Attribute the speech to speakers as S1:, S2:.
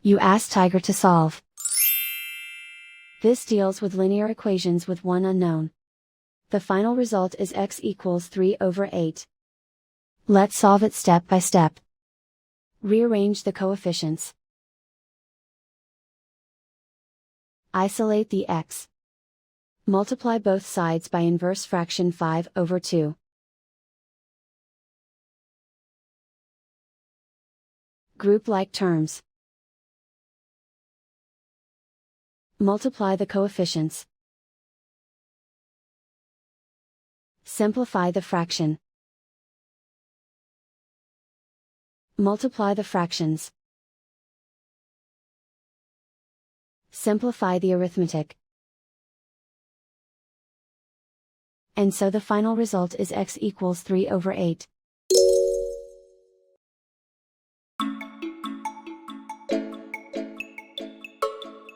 S1: You ask Tiger to solve. This deals with linear equations with one unknown. The final result is x equals 3/8. Let's solve it step by step. Rearrange the coefficients. Isolate the x. Multiply both sides by inverse fraction 5/2. Group like terms. Multiply the coefficients. Simplify the fraction. Multiply the fractions. Simplify the arithmetic. And so the final result is x equals 3/8.